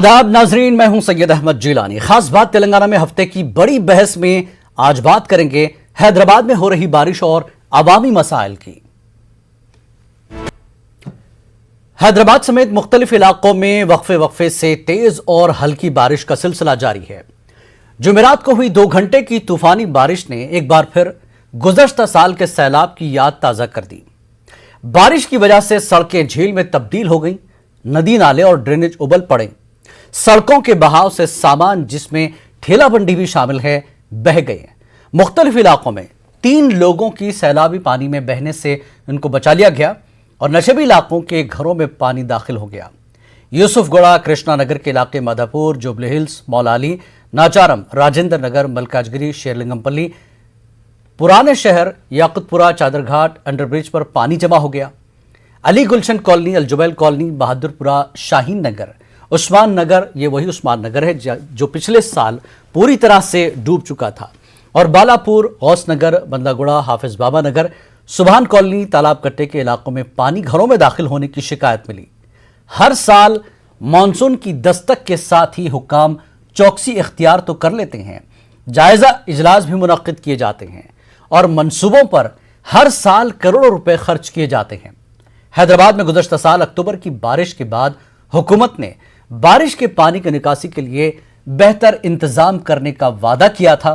आदाब नाजरीन, मैं हूं सैयद अहमद जिलानी। खास बात तेलंगाना में हफ्ते की बड़ी बहस में आज बात करेंगे हैदराबाद में हो रही बारिश और अवामी मसाइल की। हैदराबाद समेत मुख्तलिफ इलाकों में वक्फे वक्फे से तेज और हल्की बारिश का सिलसिला जारी है। जुमेरात को हुई 2 घंटे की तूफानी बारिश ने एक बार फिर गुज़श्ता साल के सैलाब की याद ताज़ा कर दी। बारिश की वजह से सड़कें झील में तब्दील हो गईं, नदी नाले और ड्रेनेज उबल पड़े। सड़कों के बहाव से सामान, जिसमें ठेला बंडी भी शामिल है, बह गए। मुख्तलिफ इलाकों में 3 लोगों की सैलाबी पानी में बहने से उनको बचा लिया गया और नशेबी इलाकों के घरों में पानी दाखिल हो गया। यूसुफगुड़ा, कृष्णा नगर के इलाके, माधापुर, जुबली हिल्स, मौलाली, नाचारम, राजेंद्र नगर, मलकाजगिरी, शेरलिंगमपल्ली, पुराने शहर, याकुतपुरा, चादरघाट, अंडरब्रिज पर पानी जमा हो गया। अली गुलशन कॉलोनी, अलजुबैल कॉलोनी, बहादुरपुरा, शाहीन नगर, उस्मान नगर, ये वही उस्मान नगर है जो पिछले साल पूरी तरह से डूब चुका था, और बालापुर, गौस नगर, बंदागुड़ा, हाफिज बाबा नगर, सुभान कॉलोनी, तालाब कट्टे के इलाकों में पानी घरों में दाखिल होने की शिकायत मिली। हर साल मानसून की दस्तक के साथ ही हुक्काम चौकसी इख्तियार तो कर लेते हैं, जायजा इजलास भी मुनक्किद किए जाते हैं और मंसूबों पर हर साल करोड़ों रुपए खर्च किए जाते हैं। हैदराबाद में गुज़श्ता साल अक्टूबर की बारिश के बाद हुकूमत ने बारिश के पानी की निकासी के लिए बेहतर इंतजाम करने का वादा किया था,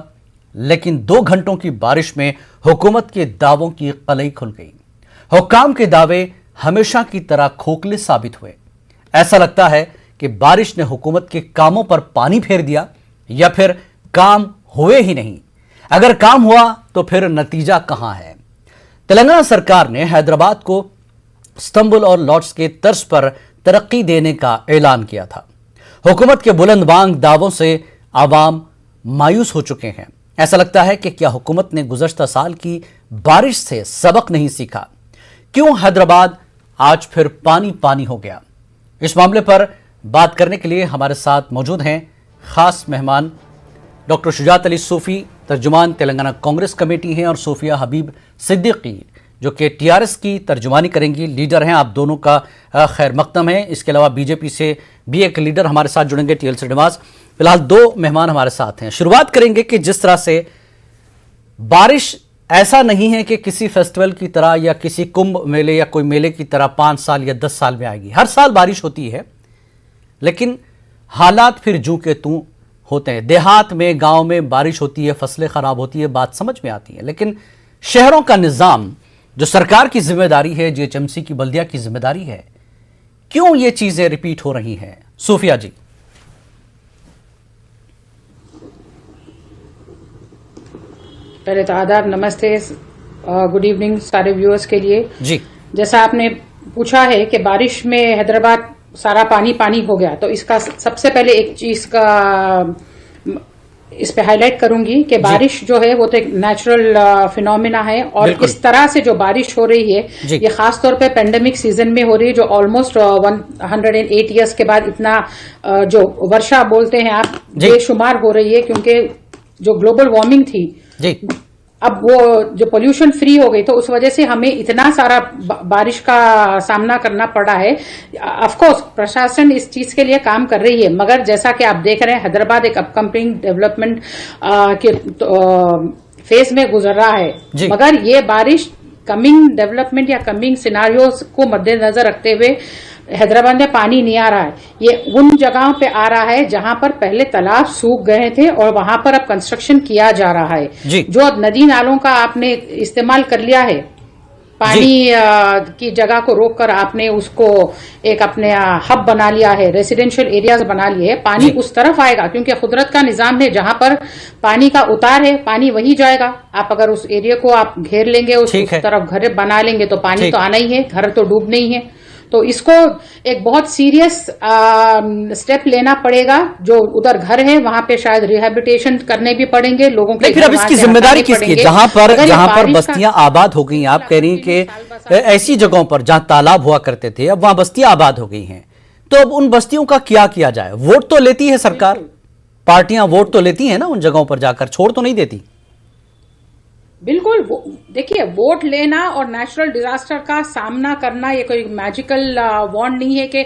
लेकिन 2 घंटों की बारिश में हुकूमत के दावों की कलई खुल गई। हुक्काम के दावे हमेशा की तरह खोखले साबित हुए। ऐसा लगता है कि बारिश ने हुकूमत के कामों पर पानी फेर दिया, या फिर काम हुए ही नहीं। अगर काम हुआ तो फिर नतीजा कहां है? तेलंगाना सरकार ने हैदराबाद को इस्तांबुल और लॉर्ड्स के तर्ज पर तरक्की देने का ऐलान किया था। हुकूमत के बुलंद बांग दावों से आवाम मायूस हो चुके हैं। ऐसा लगता है कि क्या हुकूमत ने गुज़श्ता साल की बारिश से सबक नहीं सीखा? क्यों हैदराबाद आज फिर पानी पानी हो गया? इस मामले पर बात करने के लिए हमारे साथ मौजूद हैं खास मेहमान डॉक्टर शुजात अली सूफी, तर्जुमान तेलंगाना कांग्रेस कमेटी हैं, और सोफिया हबीब सिद्दीकी, जो कि टीआरएस की तर्जुमानी करेंगी, लीडर हैं। आप दोनों का खैर मकदम है। इसके अलावा बीजेपी से भी एक लीडर हमारे साथ जुड़ेंगे, टीएल श्रीनिवास। फिलहाल 2 मेहमान हमारे साथ हैं। शुरुआत करेंगे कि जिस तरह से बारिश ऐसा नहीं है कि किसी फेस्टिवल की तरह या किसी कुंभ मेले या कोई मेले की तरह 5 साल या 10 साल में आएगी। हर साल बारिश होती है, लेकिन हालात फिर जूं के तूं होते हैं। देहात में, गांव में बारिश होती है, फसलें खराब होती है, बात समझ में आती है, लेकिन शहरों का निजाम जो सरकार की जिम्मेदारी है, जीएचएमसी की, बल्दिया की जिम्मेदारी है, क्यों ये चीजें रिपीट हो रही हैं? सूफिया जी। पहले तो आदाब, नमस्ते, गुड इवनिंग सारे व्यूअर्स के लिए जी। जैसा आपने पूछा है कि बारिश में हैदराबाद सारा पानी पानी हो गया, तो इसका सबसे पहले एक चीज का इस पे हाईलाइट करूंगी कि बारिश जो है वो तो एक नेचुरल फिनोमिना है, और इस तरह से जो बारिश हो रही है ये खास तौर पे पेंडेमिक सीजन में हो रही है, जो ऑलमोस्ट 108 इयर्स के बाद इतना जो वर्षा बोलते हैं आप, बेशुमार हो रही है, क्योंकि जो ग्लोबल वार्मिंग थी जी, अब वो जो पोल्यूशन फ्री हो गई, तो उस वजह से हमें इतना सारा बारिश का सामना करना पड़ा है। ऑफ कोर्स प्रशासन इस चीज के लिए काम कर रही है, मगर जैसा कि आप देख रहे हैं हैदराबाद एक अपकमिंग डेवलपमेंट के फेज में गुजर रहा है, मगर ये बारिश कमिंग डेवलपमेंट या कमिंग सिनारियोज को मद्देनजर रखते हुए हैदराबाद में पानी नहीं आ रहा है। ये उन जगहों पे आ रहा है जहां पर पहले तालाब सूख गए थे और वहां पर अब कंस्ट्रक्शन किया जा रहा है। जो नदी नालों का आपने इस्तेमाल कर लिया है, पानी की जगह को रोककर आपने उसको एक अपने हब बना लिया है, रेसिडेंशियल एरियाज बना लिए है, पानी उस तरफ आएगा, क्योंकि कुदरत का निजाम है, जहां पर पानी का उतार है पानी वही जाएगा। आप अगर उस एरिया को आप घेर लेंगे, उस तरफ घर बना लेंगे, तो पानी तो आना ही है, घर तो डूबने ही है। तो इसको एक बहुत सीरियस स्टेप लेना पड़ेगा। जो उधर घर है वहां पे शायद रिहेबिलिटेशन करने भी पड़ेंगे लोगों के। फिर अब इसकी जिम्मेदारी किसकी है? जहां पर बस्तियां आबाद हो गई, आप कह रही हैं कि ऐसी जगहों पर जहां तालाब हुआ करते थे अब वहां बस्तियां आबाद हो गई हैं, तो अब उन बस्तियों का क्या किया जाए? वोट तो लेती है सरकार, पार्टियां वोट तो लेती हैं ना उन जगहों पर जाकर, छोड़ तो नहीं देती। बिल्कुल। देखिए, वोट लेना और नेचुरल डिजास्टर का सामना करना ये कोई मैजिकल वॉन्ड नहीं है कि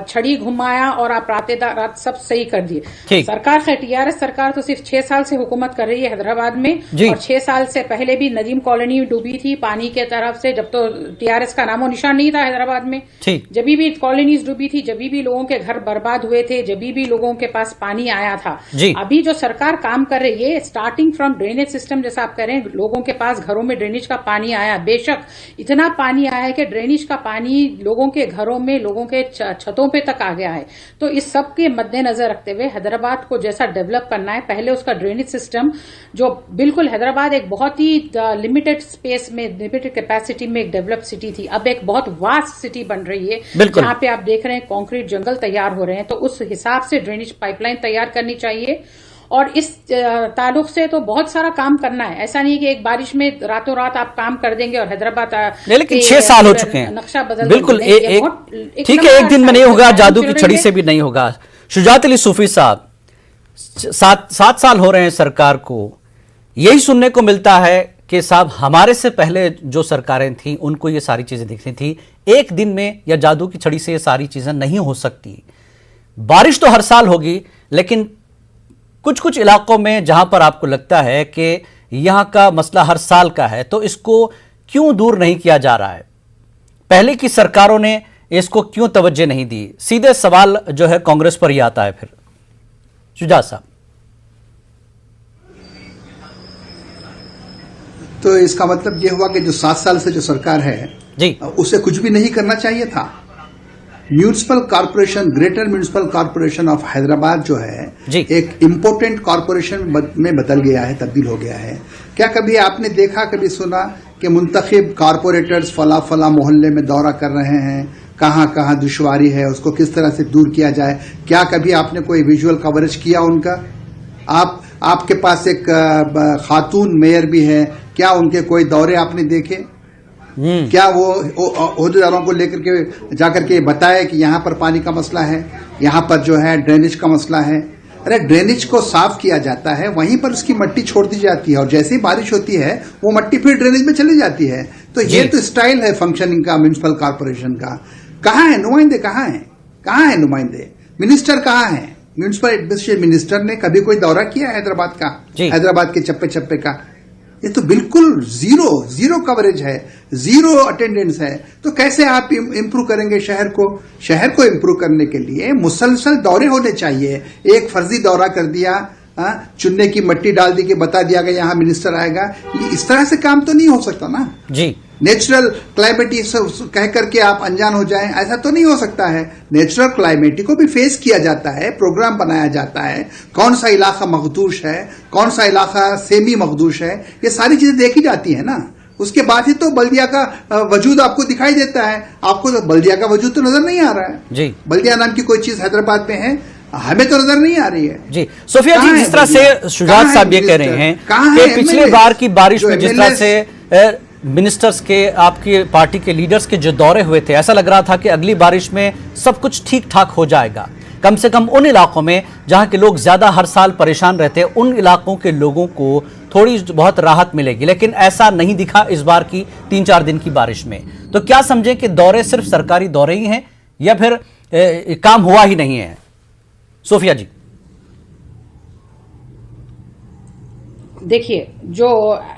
छड़ी घुमाया और आप रात सब सही कर दिए। सरकार है, टीआरएस सरकार तो सिर्फ 6 साल से हुकूमत कर रही है हैदराबाद में, और 6 साल से पहले भी नदीम कॉलोनी डूबी थी पानी के तरफ से, जब तो टीआरएस का नामो निशान नहीं था हैदराबाद में। जब भी कॉलोनीज डूबी थी, जब भी लोगों के घर बर्बाद हुए थे, जब भी लोगों के पास पानी आया था। अभी जो सरकार काम कर रही है, स्टार्टिंग फ्रॉम ड्रेनेज सिस्टम, जैसा आप कह रहे हैं, लोगों के पास घरों में ड्रेनेज का पानी आया। बेशक इतना पानी आया है कि ड्रेनेज का पानी लोगों के घरों में, लोगों के छतों पे तक आ गया है। तो इस सब के मद्देनजर रखते हुए हैदराबाद को जैसा डेवलप करना है, पहले उसका ड्रेनेज सिस्टम, जो बिल्कुल हैदराबाद एक बहुत ही लिमिटेड स्पेस में, लिमिटेड कैपेसिटी में एक डेवलप सिटी थी, अब एक बहुत वास्ट सिटी बन रही है, जहां पे आप देख रहे हैं कंक्रीट जंगल तैयार हो रहे हैं। तो उस हिसाब से ड्रेनेज पाइपलाइन तैयार करनी चाहिए, और इस ताल्लुक से तो बहुत सारा काम करना है। ऐसा नहीं कि एक बारिश में रातों रात आप काम कर देंगे और हैदराबाद, लेकिन 6 साल हो चुके हैं, नक्शा बदल बिल्कुल ठीक है, एक दिन में नहीं होगा, जादू की छड़ी से भी नहीं होगा। शुजात अली सूफी साहब, 7 साल हो रहे हैं सरकार को, यही सुनने को मिलता है कि साहब हमारे से पहले जो सरकारें थी उनको ये सारी चीजें दिखती थी, एक दिन में या जादू की छड़ी से ये सारी चीजें नहीं हो सकती। बारिश तो हर साल होगी, लेकिन कुछ कुछ इलाकों में जहां पर आपको लगता है कि यहां का मसला हर साल का है, तो इसको क्यों दूर नहीं किया जा रहा है? पहले की सरकारों ने इसको क्यों तवज्जो नहीं दी? सीधे सवाल जो है कांग्रेस पर ही आता है। फिर शुजात साहब, तो इसका मतलब यह हुआ कि जो 7 साल से जो सरकार है जी, उसे कुछ भी नहीं करना चाहिए था। Municipal corporation, greater municipal corporation of Hyderabad जो है एक इम्पोर्टेंट कॉर्पोरेशन में बदल गया है, तब्दील हो गया है। क्या कभी आपने देखा, कभी सुना कि मुंतखब कॉर्पोरेटर्स फला फला मोहल्ले में दौरा कर रहे हैं, कहाँ कहाँ दुश्वारी है, उसको किस तरह से दूर किया जाए? क्या कभी आपने कोई विजुअल कवरेज किया उनका? आपके पास एक खातून मेयर भी है, क्या उनके कोई दौरे आपने देखे? क्या वो ओहदेदारों को लेकर के जाकर के बताए कि यहाँ पर पानी का मसला है, यहाँ पर जो है ड्रेनेज का मसला है? अरे ड्रेनेज को साफ किया जाता है, वहीं पर उसकी मट्टी छोड़ दी जाती है, और जैसे ही बारिश होती है वो मट्टी फिर ड्रेनेज में चली जाती है। तो ये तो स्टाइल है फंक्शनिंग का म्यूनिसिपल कॉर्पोरेशन का। कहाँ है नुमाइंदे? कहाँ है नुमाइंदे? मिनिस्टर कहाँ है? म्यूनिसिपल एडमिनिस्ट्रेशन मिनिस्टर ने कभी कोई दौरा किया हैदराबाद का, हैदराबाद के चप्पे चप्पे का? ये तो बिल्कुल जीरो कवरेज है, जीरो अटेंडेंस है। तो कैसे आप इम्प्रूव करेंगे शहर को? शहर को इम्प्रूव करने के लिए मुसलसल दौरे होने चाहिए। एक फर्जी दौरा कर दिया, चुनने की मट्टी डाल दी कि बता दिया कि यहाँ मिनिस्टर आएगा, ये इस तरह से काम तो नहीं हो सकता ना जी। नेचुरल क्लाइमेटी कह करके आप अनजान हो जाएं, ऐसा तो नहीं हो सकता है। नेचुरल क्लाइमेटी को भी फेस किया जाता है, प्रोग्राम बनाया जाता है, कौन सा इलाका मखदूश है, कौन सा इलाका सेमी मखदूश है, ये सारी चीजें देखी जाती है ना। उसके बाद ही तो बल्दिया का वजूद आपको दिखाई देता है। आपको तो बल्दिया का वजूद तो नजर नहीं आ रहा है जी। बल्दिया नाम की कोई चीज हैदराबाद में है, हमें तो नजर नहीं आ रही है जी। सोफिया जी, जिस तरह से शुजात साहब ये कह रहे हैं कि पिछले बार की बारिश में जिस तरह से मिनिस्टर्स के, आपकी पार्टी के लीडर्स के जो दौरे हुए थे, ऐसा लग रहा था कि अगली बारिश में सब कुछ ठीक ठाक हो जाएगा। कम से कम उन इलाकों में जहां के लोग ज्यादा हर साल परेशान रहते हैं, उन इलाकों के लोगों को थोड़ी बहुत राहत मिलेगी, लेकिन ऐसा नहीं दिखा इस बार की 3-4 दिन की बारिश में। तो क्या समझें कि दौरे सिर्फ सरकारी दौरे ही हैं या फिर काम हुआ ही नहीं है? सोफिया जी, देखिए, जो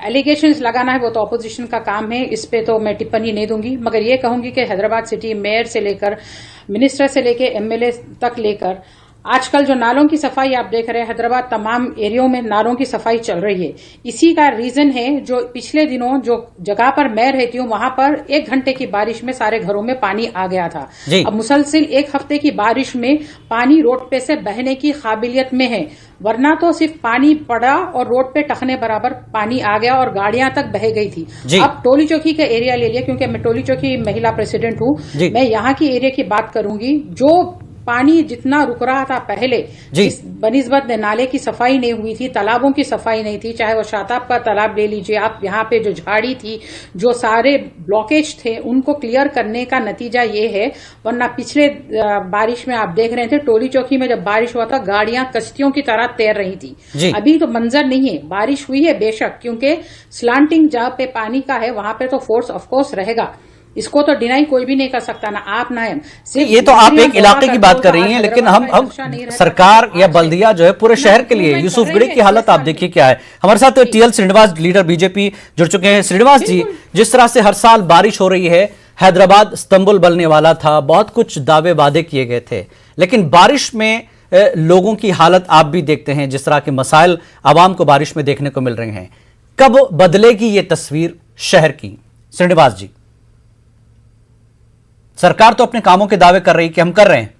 एलिगेशंस लगाना है वो तो ऑपोजिशन का काम है, इस पे तो मैं टिप्पणी नहीं दूंगी, मगर ये कहूंगी कि हैदराबाद सिटी मेयर से लेकर मिनिस्टर से लेकर एमएलए तक लेकर आजकल जो नालों की सफाई आप देख रहे हैं, हैदराबाद तमाम एरियो में नालों की सफाई चल रही है। इसी का रीजन है जो पिछले दिनों जो जगह पर मैं रहती हूँ वहां पर 1 घंटे की बारिश में सारे घरों में पानी आ गया था। अब मुसलसिल 1 हफ्ते की बारिश में पानी रोड पे से बहने की काबिलियत में है, वरना तो सिर्फ पानी पड़ा और रोड पे टखने बराबर पानी आ गया और गाड़ियां तक बह गई थी। अब टोली चौकी का एरिया ले लिया, क्योंकि मैं टोली चौकी महिला प्रेसिडेंट हूँ, मैं यहाँ की एरिया की बात करूंगी। जो पानी जितना रुक रहा था पहले, बनिस्बत नाले की सफाई नहीं हुई थी, तालाबों की सफाई नहीं थी, चाहे वो शाताब का तालाब ले लीजिए आप, यहाँ पे जो झाड़ी थी, जो सारे ब्लॉकेज थे, उनको क्लियर करने का नतीजा ये है। वरना पिछले बारिश में आप देख रहे थे टोली चौकी में जब बारिश हुआ था, गाड़ियां कश्तियों की तरह तैर रही थी। अभी तो मंजर नहीं है। बारिश हुई है बेशक, क्योंकि स्लांटिंग जहां पे पानी का है वहां पे तो फोर्स ऑफकोर्स रहेगा, इसको तो डिनाई कोई भी नहीं कर सकता, ना आप ना हम। ये तो आप एक इलाके की बात कर रही हैं, लेकिन हम सरकार या बल्दिया जो है पूरे शहर के लिए, यूसुफगढ़ी की हालत आप देखिए क्या है। हमारे साथ TL श्रीनिवास, लीडर बीजेपी, जुड़ चुके हैं। श्रीनिवास जी, जिस तरह से हर साल बारिश हो रही है, हैदराबाद इस्तांबुल बनने वाला था, बहुत कुछ दावे वादे किए गए थे, लेकिन बारिश में लोगों की हालत आप भी देखते हैं, जिस तरह के मसाइल आवाम को बारिश में देखने को मिल रहे हैं। कब बदलेगी ये तस्वीर शहर की? श्रीनिवास जी, सरकार तो अपने कामों के दावे कर रही कि हम कर रहे हैं।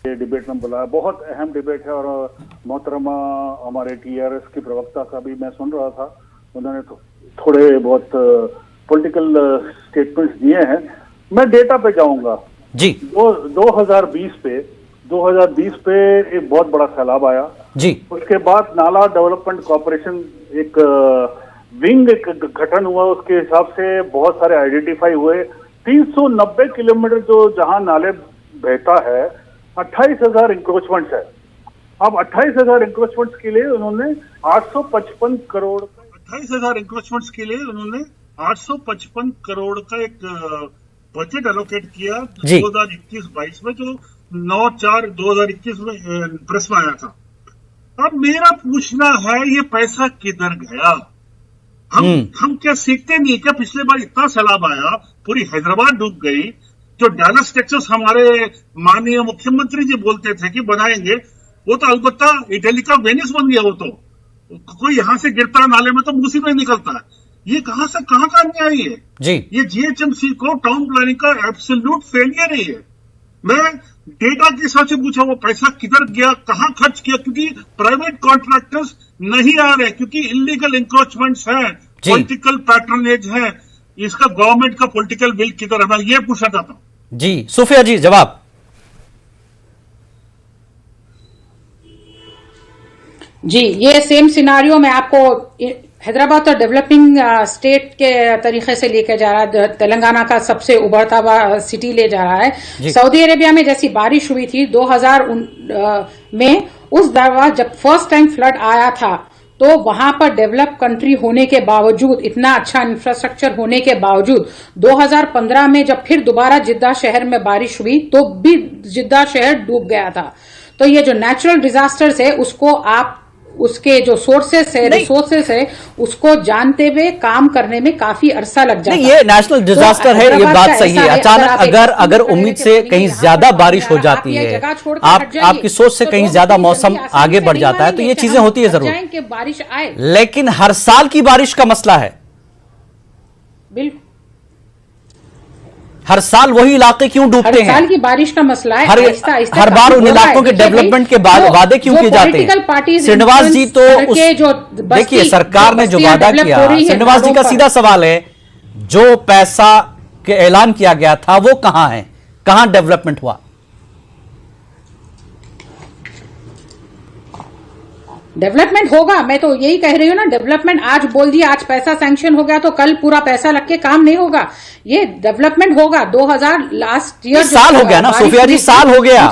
ये डिबेट में बुलाया, बहुत अहम डिबेट है, और मोहतरमा हमारे TRS की प्रवक्ता का भी मैं सुन रहा था, उन्होंने थोड़े बहुत पॉलिटिकल स्टेटमेंट्स दिए हैं। मैं डेटा पे जाऊंगा जी। 2020 पे एक बहुत बड़ा सैलाब आया जी। उसके बाद नाला डेवलपमेंट कॉर्पोरेशन एक विंग एक गठन हुआ, उसके हिसाब से बहुत सारे आइडेंटिफाई हुए। 390 किलोमीटर जो जहां नाले बहता है, 28,000 इंक्रोचमेंट्स है। अब 28,000 इंक्रोचमेंट्स के लिए उन्होंने 855 करोड़ 28,000 इंक्रोचमेंट्स के लिए उन्होंने 855 करोड़ का एक बजट एलोकेट किया 2021-22 में, जो 9/4/2021 में प्रेस में आया था। अब मेरा पूछना है, ये पैसा किधर गया? हम क्या सीखते नहीं? क्या पिछले बार इतना सैलाब आया, पूरी हैदराबाद डूब गई, जो डैलस टेक्सास हमारे माननीय मुख्यमंत्री जी बोलते थे कि बनाएंगे, वो तो अलबत्ता इटली का वेनिस बन गया। वो तो कोई यहां से गिरता नाले में तो मुंह से नहीं निकलता है। ये कहां से कहां का अन्याय है जी। ये GHMC को टाउन प्लानिंग का एब्सोल्यूट फेलियर है। मैं डेटा के हिसाब से पूछा, वो पैसा किधर गया, कहां खर्च किया? क्योंकि प्राइवेट कॉन्ट्रैक्टर्स नहीं आ रहे, क्योंकि इलीगल इंक्रोचमेंट्स हैं, पॉलिटिकल पैटर्नेज है। इसका गवर्नमेंट का पॉलिटिकल विल किधर है? मैं ये पूछना चाहता हूं। जी सूफिया जी, जवाब। जी, ये सेम सिनारियो में आपको हैदराबाद तो डेवलपिंग स्टेट के तरीके से लेकर जा रहा है, तेलंगाना का सबसे उभरता हुआ सिटी ले जा रहा है। सऊदी अरेबिया में जैसी बारिश हुई थी 2000 में, उस दौरान जब फर्स्ट टाइम फ्लड आया था, तो वहां पर डेवलप कंट्री होने के बावजूद, इतना अच्छा इंफ्रास्ट्रक्चर होने के बावजूद, 2015 में जब फिर दोबारा जिद्दा शहर में बारिश हुई तो भी जिद्दा शहर डूब गया था। तो ये जो नेचुरल डिजास्टर्स है, उसको आप उसके जो सोर्सेस है, रिसोर्सेस है, उसको जानते हुए काम करने में काफी अरसा लग जाता है। ये नेशनल डिजास्टर है, ये बात सही है। अचानक अगर उम्मीद से कहीं ज्यादा बारिश हो जाती है, आपकी सोच से कहीं ज्यादा मौसम आगे बढ़ जाता है, तो ये चीजें होती है जरूर कि बारिश आए, लेकिन हर साल की बारिश का मसला है। बिल्कुल, हर साल वही इलाके क्यों डूबते हैं? हर साल की बारिश का मसला है। हर बार उन इलाकों के डेवलपमेंट के बाद वादे क्यों किए जाते हैं? श्रीनिवास जी, तो देखिए, सरकार ने जो वादा किया, श्रीनिवास जी का सीधा सवाल है, जो पैसा के ऐलान किया गया था वो कहां है? कहां डेवलपमेंट हुआ? डेवलपमेंट होगा, मैं तो यही कह रही हूँ ना। डेवलपमेंट आज बोल दिया, आज पैसा सैंक्शन हो गया तो कल पूरा पैसा लग के काम नहीं होगा। ये डेवलपमेंट होगा। 2000 लास्ट ईयर साल हो गया ना सूफिया जी, साल हो गया,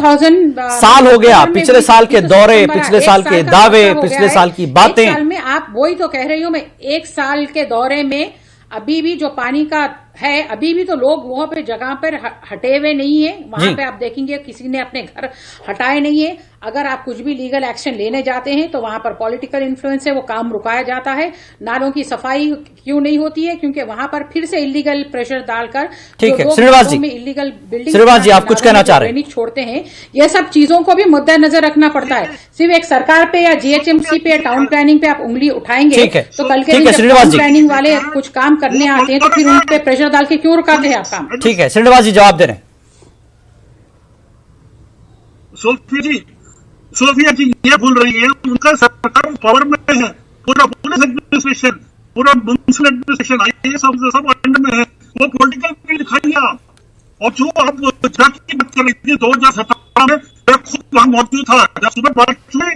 साल हो गया। पिछले साल के दौरे, पिछले साल के दावे, पिछले साल की बातें। एक साल में आप, वही तो कह रही हूँ मैं, एक साल के दौरे में अभी भी जो पानी का है, अभी भी तो लोग वहां पे जगह पर हटे हुए नहीं है। वहां पे आप देखेंगे किसी ने अपने घर हटाए नहीं है। अगर आप कुछ भी लीगल एक्शन लेने जाते हैं तो वहां पर पॉलिटिकल इन्फ्लुएंस से वो काम रुकाया जाता है। नालों की सफाई क्यों नहीं होती है? क्योंकि वहां पर फिर से इलीगल प्रेशर डालकर, ठीक है श्रीनिवास जी, इलीगल बिल्डिंग, श्रीनिवास जी आप कुछ कहना चाह रहे हैं? छोड़ते हैं, ये सब चीजों को भी मद्देनजर रखना पड़ता है। सिर्फ एक सरकार पे या GHMC पे या टाउन प्लानिंग पे आप उंगली उठाएंगे तो कल के दिन जब टाउन प्लानिंग वाले कुछ काम करने आते हैं तो फिर उन पे प्रेशर डाल के क्यों रुकाते हैं आप काम? ठीक है श्रीनिवास जी, जवाब दे रहे हैं। सोफिया जी ये भूल रही है, उनका सरकार पावर में है, पूरा पुलिस एडमिनिस्ट्रेशन, पूरा म्युनिसिपल एडमिनिस्ट्रेशन, IAS ऑफिसर सब अंडर में है। वो पॉलिटिकल विल दिखाइए आप, और जो आप गुजरात की बात कर रही थी 2017 में, मैं खुद वहां मौजूद था जब सुबह बारिश हुई,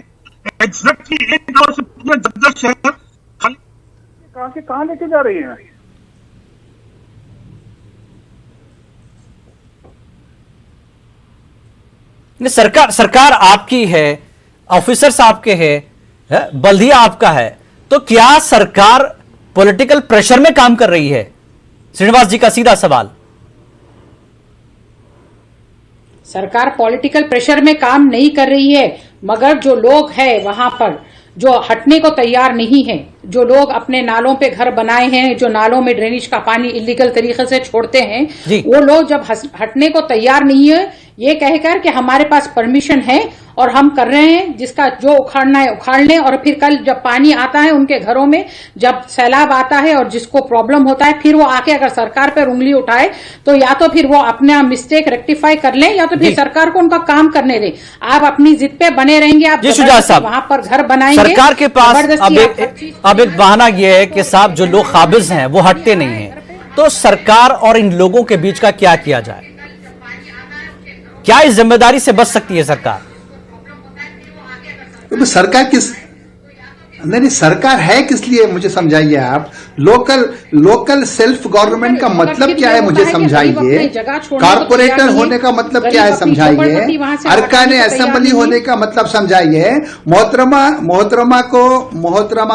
एग्जैक्टली 1 आवर से पूरे जद्दर शहर खाली। कहाँ लेके जा रही है? सरकार आपकी है, ऑफिसर्स आपके हैं, बल्दिया आपका है, तो क्या सरकार पॉलिटिकल प्रेशर में काम कर रही है? श्रीनिवास जी का सीधा सवाल। सरकार पॉलिटिकल प्रेशर में काम नहीं कर रही है, मगर जो लोग हैं वहां पर जो हटने को तैयार नहीं है, जो लोग अपने नालों पे घर बनाए हैं, जो नालों में ड्रेनेज का पानी इलीगल तरीके से छोड़ते हैं, वो लोग जब हटने को तैयार नहीं है, ये कहकर कि हमारे पास परमिशन है और हम कर रहे हैं, जिसका जो उखाड़ना है उखाड़ लें, और फिर कल जब पानी आता है उनके घरों में, जब सैलाब आता है और जिसको प्रॉब्लम होता है, फिर वो आके अगर सरकार पर उंगली उठाए तो या तो फिर वो अपना मिस्टेक रेक्टिफाई कर लें या तो फिर सरकार को उनका काम करने दें। आप अपनी जिद पे बने रहेंगे, आप वहां पर घर बनाएंगे। सरकार के पास अब एक बहाना यह है कि साहब जो लोग काबिज हैं वो हटते नहीं हैं, तो सरकार और इन लोगों के बीच का क्या किया जाए? क्या इस जिम्मेदारी से बच सकती है सरकार? तो सरकार नहीं, सरकार है किस लिए, मुझे समझाइए आप। लोकल सेल्फ गवर्नमेंट का मतलब क्या है, मुझे समझाइए। कारपोरेटर होने का मतलब क्या है, समझाइए। अरकान असेंबली होने का मतलब समझाइए। मोहतरमा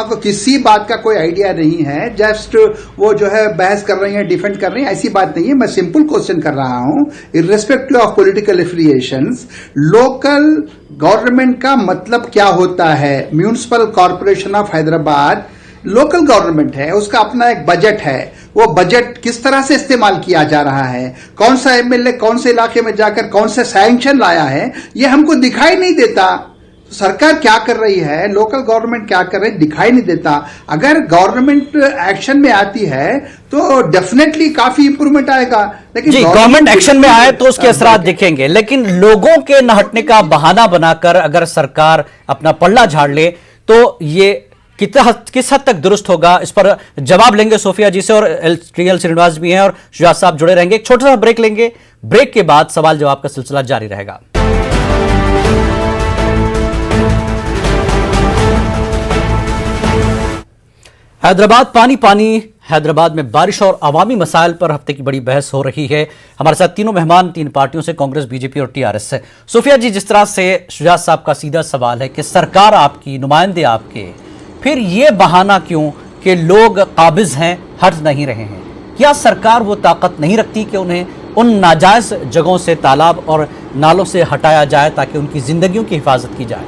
को किसी बात का कोई आइडिया नहीं है, जस्ट वो जो है बहस कर रही है, डिफेंड कर रही है, ऐसी बात नहीं है। मैं सिंपल क्वेश्चन कर रहा हूं, irrespective of political affiliations, local government का मतलब क्या होता है? Municipal corporation of Hyderabad local government है, उसका अपना एक बजट है। वो बजट किस तरह से इस्तेमाल किया जा रहा है, कौन सा एमएलए कौन से इलाके में जाकर कौन से सैंक्शन लाया है, ये हमको दिखाई नहीं देता। सरकार क्या कर रही है, लोकल गवर्नमेंट क्या कर रही है, दिखाई नहीं देता। अगर गवर्नमेंट एक्शन में आती है तो डेफिनेटली काफी इंप्रूवमेंट आएगा। लेकिन जी, गवर्नमेंट एक्शन में आए तो उसके असरात दिखेंगे, लेकिन लोगों के न हटने का बहाना बनाकर अगर सरकार अपना पल्ला झाड़ ले तो ये किस हद तक दुरुस्त होगा, इस पर जवाब लेंगे सोफिया जी से, और एल श्रीनिवास भी हैं और शुजात साहब जुड़े रहेंगे। एक छोटा सा ब्रेक लेंगे, ब्रेक के बाद सवाल जवाब का सिलसिला जारी रहेगा। हैदराबाद पानी, हैदराबाद में बारिश और अवामी मसाइल पर हफ्ते की बड़ी बहस हो रही है। हमारे साथ तीनों मेहमान तीन पार्टियों से, कांग्रेस, बीजेपी और टीआरएस से। सोफिया जी, जिस तरह से शुजात साहब का सीधा सवाल है कि सरकार आपकी, नुमाइंदे आपके, फिर ये बहाना क्यों कि लोग काबिज हैं, हट नहीं रहे हैं? क्या सरकार वो ताकत नहीं रखती कि उन्हें उन नाजायज जगहों से, तालाब और नालों से हटाया जाए ताकि उनकी जिंदगियों की हिफाजत की जाए?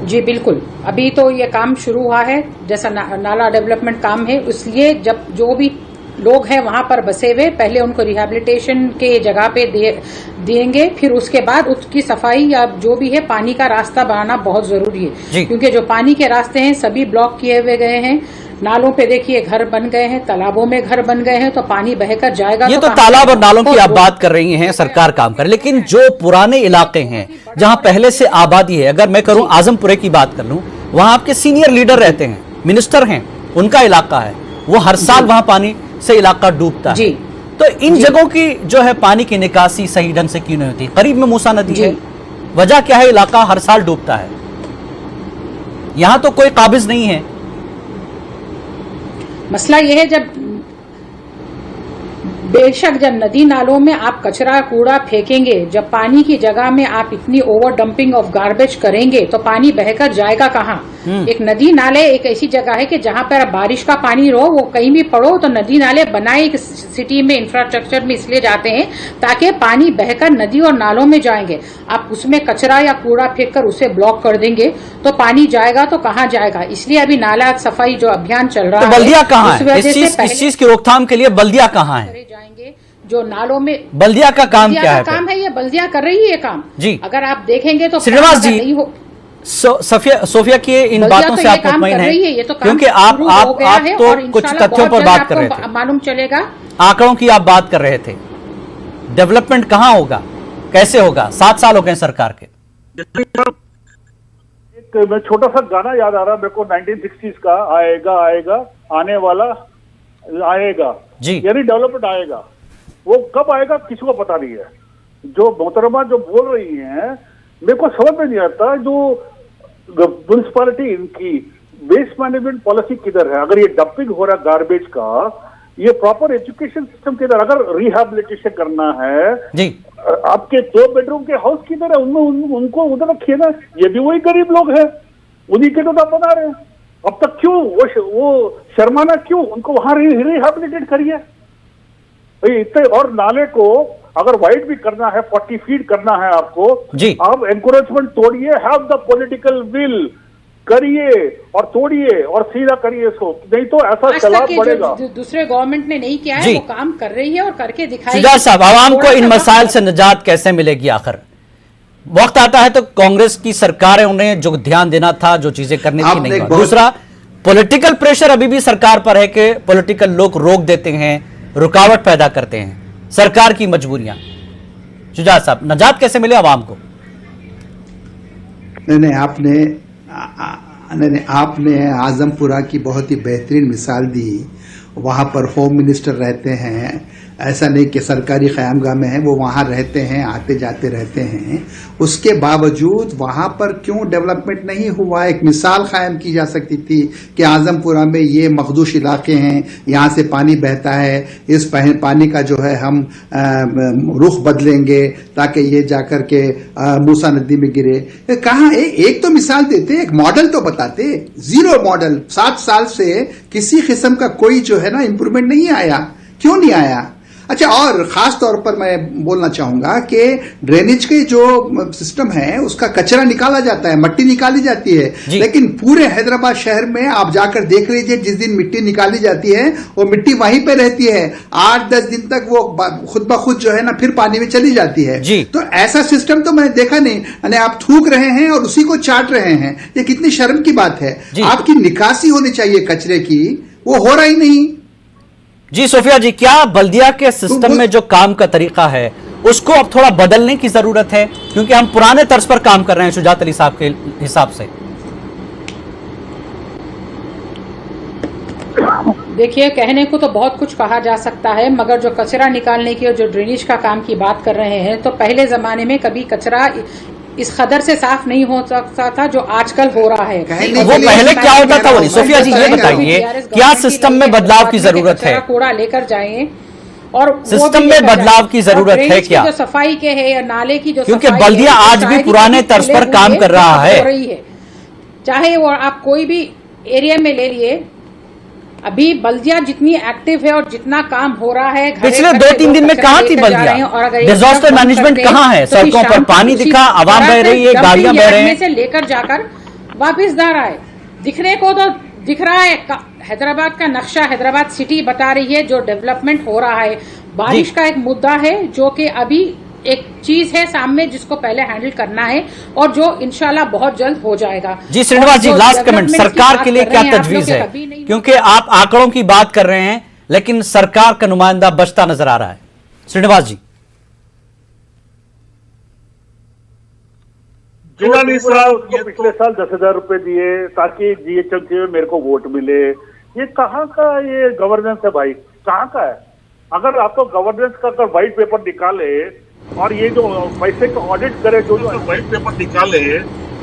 जी बिल्कुल, अभी तो ये काम शुरू हुआ है, जैसा नाला डेवलपमेंट काम है, इसलिए जब जो भी लोग हैं वहां पर बसे हुए, पहले उनको रिहैबिलिटेशन के जगह पे देंगे, फिर उसके बाद उसकी सफाई या जो भी है, पानी का रास्ता बनाना बहुत जरूरी है, क्योंकि जो पानी के रास्ते हैं सभी ब्लॉक किए हुए गए हैं। नालों पे देखिए घर बन गए हैं, तालाबों में घर बन गए हैं, तो पानी बहकर जाएगा। ये तो तालाब और नालों की आप बात कर रही हैं, सरकार काम करे, लेकिन जो पुराने इलाके हैं जहां पहले से आबादी है, अगर मैं करूं आजमपुरे की बात कर लूं, वहां आपके सीनियर लीडर रहते हैं, मिनिस्टर हैं, उनका इलाका है, वो हर साल वहां पानी से इलाका डूबता है। तो इन जगहों की जो है पानी की निकासी सही ढंग से क्यों नहीं होती? करीब में मूसा नदी है, वजह क्या है? इलाका हर साल डूबता है, यहां तो कोई काबिज नहीं है। मसला यह है, जब बेशक जब नदी नालों में आप कचरा कूड़ा फेंकेंगे, जब पानी की जगह में आप इतनी ओवर डंपिंग ऑफ गार्बेज करेंगे तो पानी बहकर जाएगा कहाँ? एक नदी नाले एक ऐसी जगह है कि जहां पर बारिश का पानी रहो, वो कहीं भी पड़ो, तो नदी नाले बनाए एक सिटी में, इंफ्रास्ट्रक्चर में इसलिए जाते हैं ताकि पानी बहकर नदी और नालों में जाएंगे। आप उसमें कचरा या कूड़ा फेंक कर उसे ब्लॉक कर देंगे तो पानी जाएगा तो कहाँ जाएगा? इसलिए अभी नाला सफाई जो अभियान चल रहा है, बल्दिया कहाँ है? इस चीज की रोकथाम के लिए बल्दिया कहाँ है? जो नालों में बल्दिया का काम क्या है? काम है ये, बल्दिया कर रही है काम जी। अगर आप देखेंगे तो श्रीनिवास जी, सोफिया की इन बातों से आप मुतमईन हैं? तो क्योंकि आप तो कुछ तथ्यों पर बात कर रहे थे, मालूम चलेगा, आंकड़ों की आप बात कर रहे थे। डेवलपमेंट कहाँ होगा, कैसे होगा? 7 साल हो गए सरकार के। एक मैं छोटा सा गाना याद आ रहा मेरे को 1960s का, आएगा आएगा आने वाला आएगा जी, यानी डेवलपमेंट आएगा। वो कब आएगा किसी को पता नहीं है। जो मोहतरमा जो बोल रही हैं मेरे को समझ में नहीं आता, जो म्यूनिसिपालिटी इनकी वेस्ट मैनेजमेंट पॉलिसी किधर है? अगर ये डंपिंग हो रहा है गार्बेज का, ये प्रॉपर एजुकेशन सिस्टम किधर? अगर रिहैबिलिटेशन करना है जी, आपके 2 बेडरूम के हाउस किधर है? उनको उधर रखिए ना। ये भी वही गरीब लोग हैं, उन्हीं के तो आप बना रहे हैं। अब तक क्यों वो शर्माना क्यों? उनको वहां रिहैबिलिटेट करिए इतने। और नाले को अगर वाइड भी करना है, 40 फीट करना है आपको जी, आप एनकरेजमेंट तोड़िए, हैव द पॉलिटिकल विल, करिए और तोड़िए और सीधा करिए इसको, नहीं तो ऐसा सैलाब बढ़ेगा। दूसरे गवर्नमेंट ने नहीं किया है वो काम कर रही है और करके दिखाएगी। शुजात साहब, आवाम को इन मसाइल से निजात कैसे मिलेगी? आखिर वक्त आता है तो कांग्रेस की सरकार है, उन्हें जो ध्यान देना था, जो चीजें करनी थी, नहीं हुआ। दूसरा, पॉलिटिकल प्रेशर अभी भी सरकार पर है कि पॉलिटिकल लोग रोक देते हैं, रुकावट पैदा करते हैं, सरकार की मजबूरियां। शुजात साहब, निजात कैसे मिले आवाम को? नहीं, आपने आजमपुरा की बहुत ही बेहतरीन मिसाल दी। वहां पर होम मिनिस्टर रहते हैं, ऐसा नहीं कि सरकारी क़यामगाह में है, वो वहां रहते हैं, आते जाते रहते हैं। उसके बावजूद वहां पर क्यों डेवलपमेंट नहीं हुआ? एक मिसाल कायम की जा सकती थी कि आजमपुरा में ये मखदूश इलाके हैं, यहाँ से पानी बहता है, इस पानी का जो है हम रुख बदलेंगे ताकि ये जाकर के मूसा नदी में गिरे। कहाँ एक तो मिसाल देते, एक मॉडल तो बताते। Zero model. 7 साल से किसी किस्म का कोई जो है ना इंप्रूवमेंट नहीं आया। क्यों नहीं आया? अच्छा, और खास तौर पर मैं बोलना चाहूंगा कि ड्रेनेज के जो सिस्टम है उसका कचरा निकाला जाता है, मिट्टी निकाली जाती है, लेकिन पूरे हैदराबाद शहर में आप जाकर देख लीजिए, जिस दिन मिट्टी निकाली जाती है वो मिट्टी वहीं पे रहती है, 8-10 दिन तक वो खुद ब खुद जो है ना फिर पानी में चली जाती है। तो ऐसा सिस्टम तो मैंने देखा नहीं। यानी आप थूक रहे हैं और उसी को चाट रहे हैं, ये कितनी शर्म की बात है। आपकी निकासी होनी चाहिए कचरे की, वो हो रहा ही नहीं। जी सोफिया जी, क्या बल्दिया के सिस्टम में जो काम का तरीका है उसको अब थोड़ा बदलने की जरूरत है? क्योंकि हम पुराने तर्ज पर काम कर रहे हैं शुजात अली साहब के हिसाब से। देखिए, कहने को तो बहुत कुछ कहा जा सकता है, मगर जो कचरा निकालने की और जो ड्रेनेज का काम की बात कर रहे हैं, तो पहले जमाने में कभी कचरा इस कदर से साफ नहीं हो सकता था जो आजकल हो रहा है। वो पहले क्या होता था? वो सोफिया जी ये बताइए, क्या सिस्टम में बदलाव की जरूरत है? कूड़ा लेकर जाएं और सिस्टम में बदलाव की जरूरत है क्या? जो सफाई के है या नाले की जो, क्योंकि बल्दिया आज भी पुराने तर्ज पर काम कर रहा है। चाहे वो आप कोई भी एरिया में ले लिए, अभी बल्दिया जितनी एक्टिव है और जितना काम हो रहा है, पिछले 2-3 दिन में कहां थी बल्दिया? डिजास्टर मैनेजमेंट कहां है? सड़कों पर पानी दिखा, आवाम बह रही है, गाड़ियां बह रहे हैं, से लेकर जाकर वापस दार आए। दिखने को तो दिख रहा है, हैदराबाद का नक्शा हैदराबाद सिटी बता रही है जो डेवलपमेंट हो रहा है। बारिश का एक मुद्दा है जो कि अभी एक चीज है सामने जिसको पहले हैंडल करना है और जो इंशाल्लाह बहुत जल्द हो जाएगा। जी श्रीनिवास जी, लास्ट कमेंट, सरकार के लिए क्या तजवीज है? क्योंकि आप आंकड़ों की बात कर रहे हैं लेकिन सरकार का नुमाइंदा बचता नजर आ रहा है। श्रीनिवास जी। जिलानी साहब ये पिछले साल 10,000 रुपए दिए ताकि जीएचएमसी में मेरे को वोट मिले। ये कहाँ का ये गवर्नेंस है भाई? कहाँ का है? अगर आपको गवर्नेंस का अगर व्हाइट पेपर निकाले और ये जो पैसे को ऑडिट करे, जो व्हाइट पेपर निकाले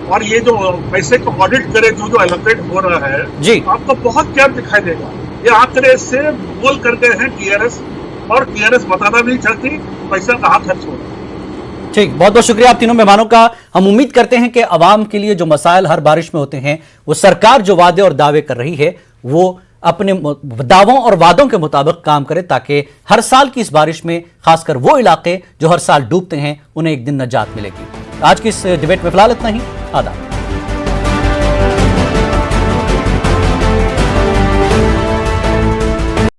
और ये जो पैसे को ऑडिट करे, जो एलोकेट हो रहा है जी, आपको बहुत क्या दिखाई देगा। ये आंकड़े से बोल कर गए हैं टीआरएस, और टीआरएस बताना नहीं चाहती पैसा कहाँ खर्च हो रहा है। ठीक, बहुत बहुत शुक्रिया आप तीनों मेहमानों का। हम उम्मीद करते हैं कि आवाम के लिए जो मसाइल हर बारिश में होते हैं, वो सरकार जो वादे और दावे कर रही है वो अपने दावों और वादों के मुताबिक काम करे, ताकि हर साल की इस बारिश में खासकर वो इलाके जो हर साल डूबते हैं उन्हें एक दिन नजात मिलेगी। आज की इस डिबेट में फिलहाल इतना ही। आदाब।